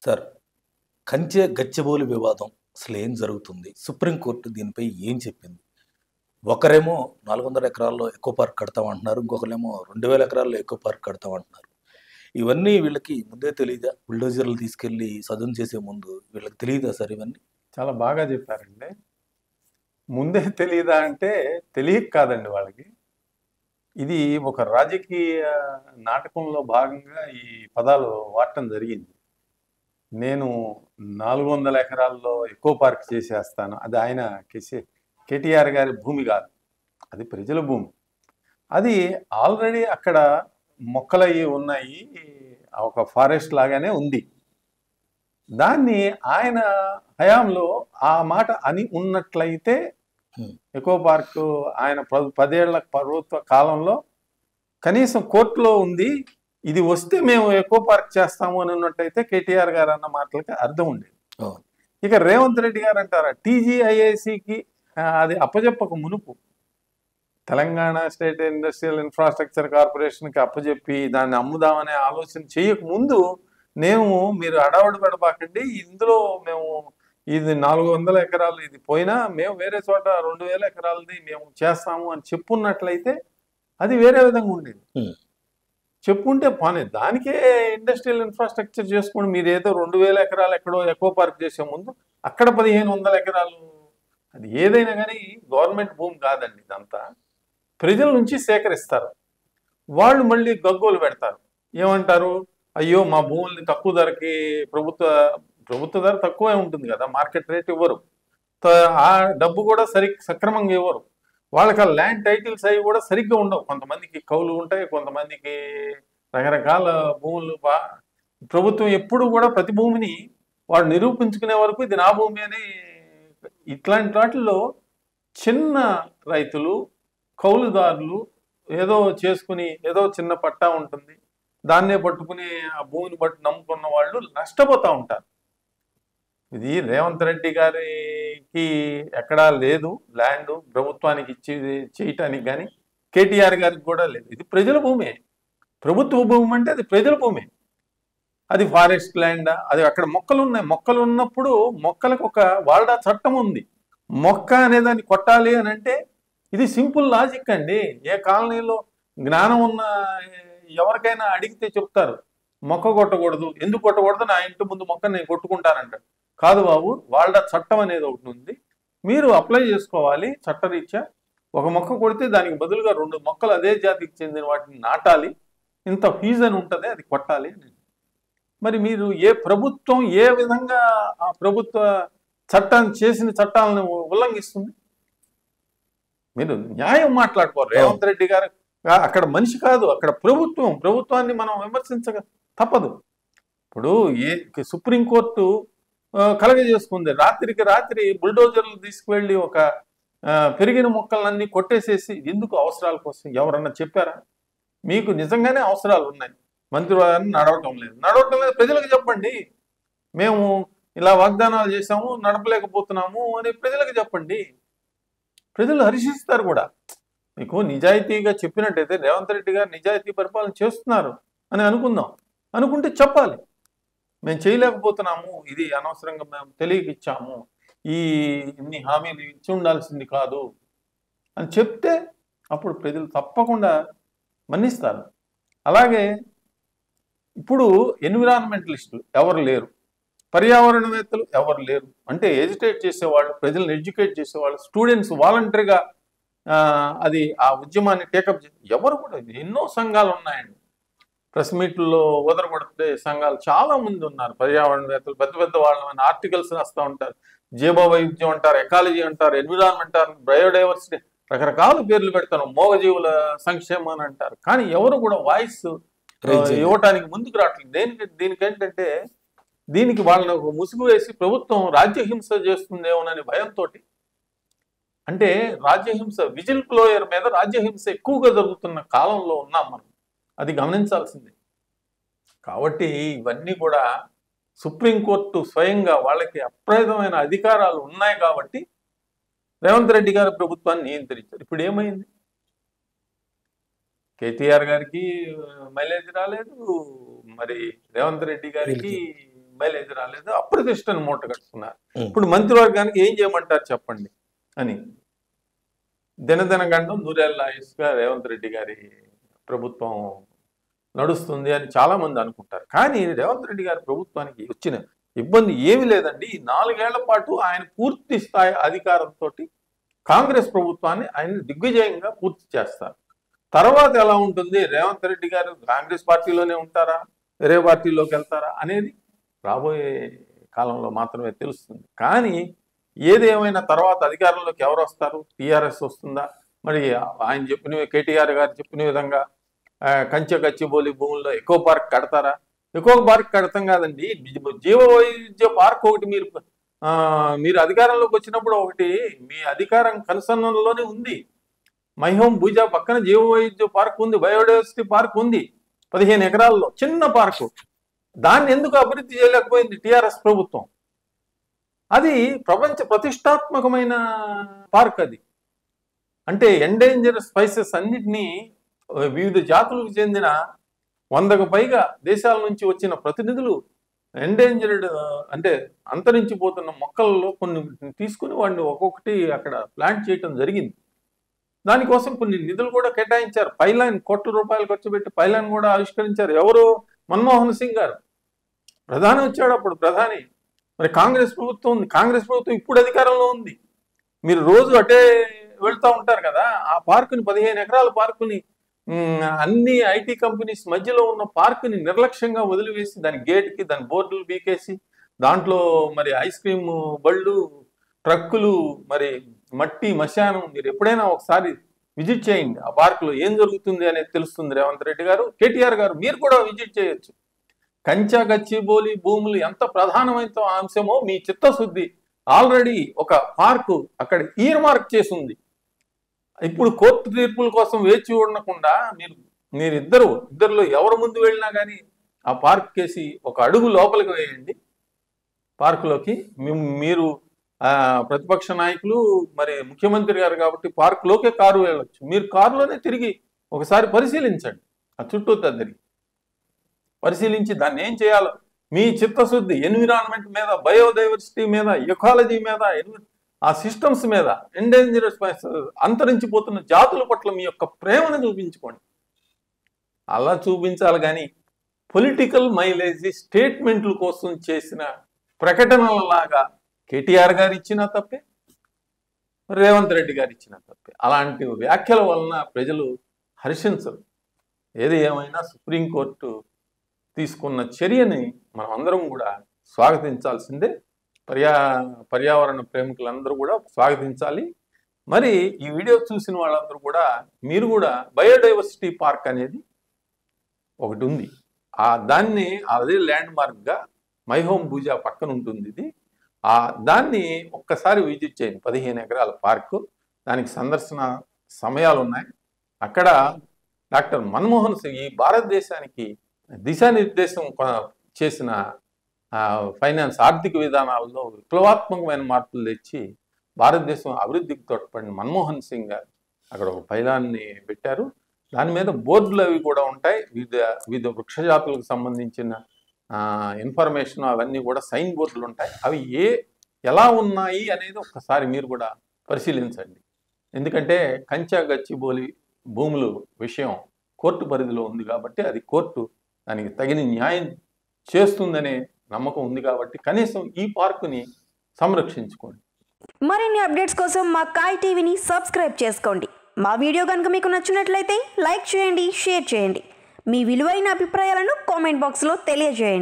Sir, కంచె గచ్చిబౌలి వివాదం అసలు ఏం జరుగుతుంది? సుప్రీంకోర్టు దీనిపై ఏం చెప్పింది? ఒకరేమో 400 ఎకరాల్లో ఎకో పార్క్ కడతామంటున్నారు. ఇంకొకరేమో 2000 ఎకరాల్లో ఎకో పార్క్ కడతామంటున్నారు. ఇవన్నీ వీళ్ళకి ముందే తెలీదా? బుల్డోజర్లు తీసుకెళ్ళి సదును చేసే ముందు వీళ్ళకి తెలీదా సార్ ఇవన్నీ? చాలా బాగా చెప్పారండి. ముందే తెలియదా అంటే తెలియక కాదండి వాళ్ళకి. ఇది ఒక రాజకీయ నాటకంలో భాగంగా ఈ పదాలు వాడటం జరిగింది. నేను 400 ఎకరాల్లో ఎకో పార్క్ చేసేస్తాను. అది ఆయన కేటీఆర్ గారి భూమి కాదు, అది ప్రజల భూమి. అది ఆల్రెడీ అక్కడ మొక్కలయ్యి ఉన్నాయి, ఒక ఫారెస్ట్ లాగానే ఉంది. దాన్ని ఆయన హయాంలో ఆ మాట అని ఉన్నట్లయితే ఎకో పార్క్ ఆయన 10 ఏళ్ల ప్రభుత్వ కాలంలో కనీసం కోర్టులో ఉంది, ఇది వస్తే మేము ఎకో పార్క్ చేస్తాము అని ఉన్నట్టయితే కేటీఆర్ గారు అన్న మాటలకి అర్థం ఉండేది. ఇక రేవంత్ రెడ్డి గారు అంటారా, టీజీఐఐసికి అది అప్పజెప్పక మునుపు తెలంగాణ స్టేట్ ఇండస్ట్రియల్ ఇన్ఫ్రాస్ట్రక్చర్ కార్పొరేషన్కి అప్పజెప్పి దాన్ని అమ్ముదామనే ఆలోచన చేయక ముందు మీరు అడావుడు పెడబాకండి, ఇందులో మేము ఇది 400 ఎకరాలు ఇది పోయినా మేము వేరే చోట 2000 ఎకరాలది మేము చేస్తాము అని చెప్పున్నట్లయితే అది వేరే విధంగా ఉండేది. చెప్పుంటే పోనీ దానికే ఇండస్ట్రియల్ ఇన్ఫ్రాస్ట్రక్చర్ చేసుకోండి. మీరు ఏదో 2000 ఎకరాలు ఎక్కడో ఎకో పార్క్ చేసే ముందు అక్కడ 1500 ఎకరాలు, అది ఏదైనా కానీ గవర్నమెంట్ భూమి కాదండి. ఇదంతా ప్రజల నుంచి సేకరిస్తారు. వాళ్ళు మళ్ళీ గగ్గోలు పెడతారు, ఏమంటారు, అయ్యో మా భూముల్ని తక్కువ ధరకి ప్రభుత్వ ధర తక్కువే ఉంటుంది కదా, మార్కెట్ రేట్ ఇవ్వరు, ఆ డబ్బు కూడా సక్రమంగా ఇవ్వరు. వాళ్ళకి ఆ ల్యాండ్ టైటిల్స్ అవి కూడా సరిగ్గా ఉండవు. కొంతమందికి కౌలు ఉంటాయి, కొంతమందికి రకరకాల భూములు. ప్రభుత్వం ఎప్పుడు కూడా ప్రతి భూమిని వాడు నిరూపించుకునే వరకు ఇది నా భూమి అని. ఇట్లాంటి వాటిల్లో చిన్న రైతులు, కౌలుదారులు ఏదో చేసుకుని ఏదో చిన్న పట్టా ఉంటుంది, దాన్నే పట్టుకుని ఆ భూమిని బట్టి నమ్ముకున్న వాళ్ళు నష్టపోతూ ఉంటారు. ఇది రేవంత్ రెడ్డి గారికి ఎక్కడా లేదు ల్యాండ్ ప్రభుత్వానికి ఇచ్చి చేయటానికి, కానీ కేటీఆర్ గారికి కూడా లేదు. ఇది ప్రజల భూమే. ప్రభుత్వ భూమి అంటే అది ప్రజల భూమే. అది ఫారెస్ట్ ల్యాండ్, అది అక్కడ మొక్కలు ఉన్నాయి. మొక్కలు ఉన్నప్పుడు మొక్కలకు ఒక వాల్డా చట్టం ఉంది. మొక్క అనేదాన్ని కొట్టాలి అని అంటే ఇది సింపుల్ లాజిక్ అండి. ఏ కాలనీలో జ్ఞానం ఉన్న ఎవరికైనా అడిగితే చెప్తారు, మొక్క కొట్టకూడదు. ఎందుకు కొట్టకూడదు? నా ఇంటి ముందు మొక్క నేను కొట్టుకుంటానంటాడు. కాదు బాబు, వాళ్ళ చట్టం అనేది ఒకటి ఉంది, మీరు అప్లై చేసుకోవాలి చట్టరీత్యా. ఒక మొక్క కొడితే దానికి బదులుగా 2 మొక్కలు అదే జాతికి చెందిన వాటిని నాటాలి, ఇంత ఫీజు అని ఉంటుంది, అది కొట్టాలి అని. మరి మీరు ఏ ప్రభుత్వం ఏ విధంగా ఆ ప్రభుత్వ చట్టాన్ని చేసిన చట్టాలను ఉల్లంఘిస్తుంది? మీరు న్యాయం మాట్లాడుకోరు. రేవంత్ రెడ్డి గారు అక్కడ మనిషి కాదు, అక్కడ ప్రభుత్వాన్ని మనం విమర్శించక తప్పదు. ఇప్పుడు సుప్రీంకోర్టు కలగజేసుకుంది, రాత్రికి రాత్రి బుల్డోజర్లు తీసుకువెళ్ళి ఒక పెరిగిన మొక్కలన్నీ కొట్టేసేసి. ఎందుకు? అవసరాల కోసం. ఎవరన్నా చెప్పారా? మీకు నిజంగానే అవసరాలు ఉన్నాయి, మంత్రివారిని నడవటం లేదు, ప్రజలకు చెప్పండి. మేము ఇలా వాగ్దానాలు చేశాము, నడపలేకపోతున్నాము అని ప్రజలకు చెప్పండి. ప్రజలు హర్షిస్తారు కూడా. మీకు నిజాయితీగా చెప్పినట్టయితే రేవంత్ రెడ్డి గారు నిజాయితీ పరిపాలన చేస్తున్నారు అని అనుకుందాం. అనుకుంటే చెప్పాలి, మేము చేయలేకపోతున్నాము, ఇది అనవసరంగా మేము తెలియక ఇచ్చాము, ఇన్ని హామీలు ఇచ్చి ఉండాల్సింది కాదు అని చెప్తే అప్పుడు ప్రజలు తప్పకుండా మన్నిస్తారు. అలాగే ఇప్పుడు ఎన్విరాన్మెంటలిస్టులు ఎవరు లేరు, పర్యావరణవేత్తలు ఎవరు లేరు. అంటే ఎడ్యుకేట్ చేసేవాళ్ళు, ప్రజలను ఎడ్యుకేట్ చేసేవాళ్ళు, స్టూడెంట్స్ వాలంటరీగా అది ఆ ఉద్యమాన్ని టేకప్ ఎవరు కూడా. ఎన్నో సంఘాలు ఉన్నాయండి. ప్రెస్ మీట్లో వదరగొడితే సంఘాలు చాలా మంది ఉన్నారు, పర్యావరణవేత్తలు. పెద్ద వాళ్ళని ఆర్టికల్స్ రాస్తూ ఉంటారు. జీవ వైవిధ్యం అంటారు, ఎకాలజీ అంటారు, ఎన్విరాన్మెంట్ అంటారు, బయోడైవర్సిటీ, రకరకాల పేర్లు పెడతారు, మోగజీవుల సంక్షేమం అని అంటారు. కానీ ఎవరు కూడా వాయిస్ ఇవ్వటానికి ముందుకు రావట్లేదు. దీనికేంటంటే దీనికి వాళ్ళని ముసుగు వేసి ప్రభుత్వం రాజ్యహింస చేస్తుందేమోనని భయంతో. అంటే రాజ్యహింస, విజిల్ బ్లోయర్ మీద రాజ్యహింస ఎక్కువగా జరుగుతున్న కాలంలో ఉన్నాం మనం, అది గమనించాల్సిందే. కాబట్టి ఇవన్నీ కూడా సుప్రీంకోర్టు స్వయంగా వాళ్ళకి అప్రయమైన అధికారాలు ఉన్నాయి కాబట్టి రేవంత్ రెడ్డి గారి ప్రభుత్వాన్ని నియంత్రించారు. ఇప్పుడు ఏమైంది? కేటీఆర్ గారికి మైలేజ్ రాలేదు, మరి రేవంత్ రెడ్డి గారికి మైలేజ్ రాలేదు, అప్రతిష్టను మూట కట్టుకున్నారు. ఇప్పుడు మంత్రివర్గానికి ఏం చేయమంటారు చెప్పండి అని దినదిన గండం నూరేళ్ల ఆయుష్గా రేవంత్ రెడ్డి గారి ప్రభుత్వం నడుస్తుంది అని చాలా మంది అనుకుంటారు. కానీ రేవంత్ రెడ్డి గారి ప్రభుత్వానికి వచ్చిన ఇబ్బంది ఏమీ లేదండి. ఈ 4 ఏళ్ల పాటు ఆయన పూర్తి స్థాయి అధికారంతో కాంగ్రెస్ ప్రభుత్వాన్ని ఆయన దిగ్విజయంగా పూర్తి చేస్తారు. తర్వాత ఎలా ఉంటుంది, రేవంత్ రెడ్డి గారు కాంగ్రెస్ పార్టీలోనే ఉంటారా, వేరే పార్టీలోకి వెళ్తారా అనేది రాబోయే కాలంలో మాత్రమే తెలుస్తుంది. కానీ ఏదేమైనా తర్వాత అధికారంలోకి ఎవరు వస్తారు, టీఆర్ఎస్ వస్తుందా, మరి ఆయన చెప్పిన కేటీఆర్ గారు చెప్పిన విధంగా కంచె గచ్చిబౌలి భూముల్లో ఎకో పార్క్ కడతారా? ఎకో పార్క్ కడతాం కాదండి, జీవ వైవిధ్య పార్క్ ఒకటి మీరు అధికారంలోకి వచ్చినప్పుడు ఒకటి మీ అధికారం కనుసన్నలోనే ఉంది. మైహోం భూజా పక్కన జీవ వైవిధ్య పార్క్ ఉంది, బయోడైవర్సిటీ పార్క్ ఉంది 15 ఎకరాల్లో చిన్న పార్కు. దాన్ని ఎందుకు అభివృద్ధి చేయలేకపోయింది టీఆర్ఎస్ ప్రభుత్వం? అది ప్రపంచ ప్రతిష్టాత్మకమైన పార్క్. అది అంటే ఎండేంజర్ స్పైసెస్ అన్నిటినీ వివిధ జాతులకు చెందిన 100కు పైగా దేశాల నుంచి వచ్చిన ప్రతినిధులు ఎండేంజర్డ్ అంటే అంతరించిపోతున్న మొక్కలలో కొన్ని తీసుకుని వాడిని ఒక్కొక్కటి అక్కడ ప్లాంట్ చేయటం జరిగింది. దానికోసం కొన్ని నిధులు కూడా కేటాయించారు. పైలైన్ ₹1,00,00,000 ఖర్చు పెట్టి పైలైన్ కూడా ఆవిష్కరించారు. ఎవరు? మన్మోహన్ సింగ్ గారు. ప్రధాని వచ్చాడు అప్పుడు ప్రధాని. మరి కాంగ్రెస్ ప్రభుత్వం ఉంది, కాంగ్రెస్ ప్రభుత్వం ఇప్పుడు అధికారంలో ఉంది. మీరు రోజు అటే వెళ్తూ ఉంటారు కదా. ఆ పార్కుని 15 ఎకరాల పార్కుని అన్ని ఐటీ కంపెనీస్ మధ్యలో ఉన్న పార్కుని నిర్లక్ష్యంగా వదిలివేసి దాని గేట్కి దాని బోర్డులు బీకేసి దాంట్లో మరి ఐస్ క్రీమ్ బళ్ళు, ట్రక్కులు, మరి మట్టి మశానం. మీరు ఎప్పుడైనా ఒకసారి విజిట్ చేయండి. ఆ పార్కులో ఏం జరుగుతుంది అనేది తెలుస్తుంది. రేవంత్ రెడ్డి గారు, కేటీఆర్ గారు మీరు కూడా విజిట్ చేయొచ్చు. కంచె గచ్చిబౌలి భూములు ఎంత ప్రధానమైన అంశమో మీ చిత్తశుద్ధి. ఆల్రెడీ ఒక పార్కు అక్కడ ఈర్మార్క్ చేసి ఉంది. ఇప్పుడు కోర్టు తీర్పుల కోసం వేచి ఉండకుండా మీరిద్దరిలో ఎవరు ముందు వెళ్ళినా కానీ ఆ పార్క్ కేసి ఒక అడుగు లోపలికి వేయండి పార్కులోకి. మీరు ప్రతిపక్ష నాయకులు మరి ముఖ్యమంత్రి గారు కాబట్టి పార్కులోకే కారు వెళ్ళొచ్చు. మీరు కారులోనే తిరిగి ఒకసారి పరిశీలించండి. ఆ చుట్టూ తిరిగి పరిశీలించి దాన్ని ఏం చేయాలో మీ చిత్తశుద్ధి ఎన్విరాన్మెంట్ మీద, బయోడైవర్సిటీ మీద, ఎకాలజీ మీద, ఆ సిస్టమ్స్ మీద, ఎండేంజర్ అంతరించిపోతున్న జాతుల పట్ల మీ యొక్క ప్రేమను చూపించుకోండి. అలా చూపించాలి కానీ పొలిటికల్ మైలేజీ స్టేట్మెంట్ల కోసం చేసిన ప్రకటనలలాగా కేటీఆర్ గారు ఇచ్చిన తప్పే, రేవంత్ రెడ్డి గారు ఇచ్చిన తప్పే. అలాంటి వ్యాఖ్యల వలన ప్రజలు హర్షించరు. ఏది ఏమైనా సుప్రీంకోర్టు తీసుకున్న చర్యని మనం అందరం కూడా స్వాగతించాల్సిందే. పర్యావరణ ప్రేమికులందరూ కూడా స్వాగతించాలి. మరి ఈ వీడియో చూసిన వాళ్ళందరూ కూడా మీరు కూడా బయోడైవర్సిటీ పార్క్ అనేది ఒకటి ఉంది, దాన్ని అదే ల్యాండ్ మార్క్గా మైహోం భూజా పక్కన ఉంటుంది. ఇది దాన్ని ఒక్కసారి విజిట్ చేయండి. 15 ఎకరాల పార్కు, దానికి సందర్శన సమయాలు ఉన్నాయి. అక్కడ డాక్టర్ మన్మోహన్ సింగ్ ఈ భారతదేశానికి దిశానిర్దేశం చేసిన ఫైనాన్స్ ఆర్థిక విధానాల్లో విప్లవాత్మకమైన మార్పులు తెచ్చి భారతదేశం అభివృద్ధికి తోడ్పడిన మన్మోహన్ సింగ్ గారు అక్కడ ఒక పైలాన్ని పెట్టారు. దాని మీద బోర్డులు అవి కూడా ఉంటాయి. వివిధ వృక్షజాతులకు సంబంధించిన ఇన్ఫర్మేషన్ అవన్నీ కూడా సైన్ బోర్డులు ఉంటాయి. అవి ఎలా ఉన్నాయి అనేది ఒక్కసారి మీరు కూడా పరిశీలించండి. ఎందుకంటే కంచె గచ్చిబౌలి భూములు విషయం కోర్టు పరిధిలో ఉంది కాబట్టి అది కోర్టు దానికి తగిన న్యాయం చేస్తుందనే నమ్మకం ఉంది కాబట్టి కనీసం ఈ పార్కుని సంరక్షించుకోండి. మరిన్ని అప్డేట్స్ కోసం మా కాయ్ టీవీని సబ్స్క్రైబ్ చేసుకోండి. మా వీడియో కనుక మీకు నచ్చినట్లయితే లైక్ చేయండి, షేర్ చేయండి. మీ విలువైన అభిప్రాయాలను కామెంట్ బాక్స్లో తెలియజేయండి.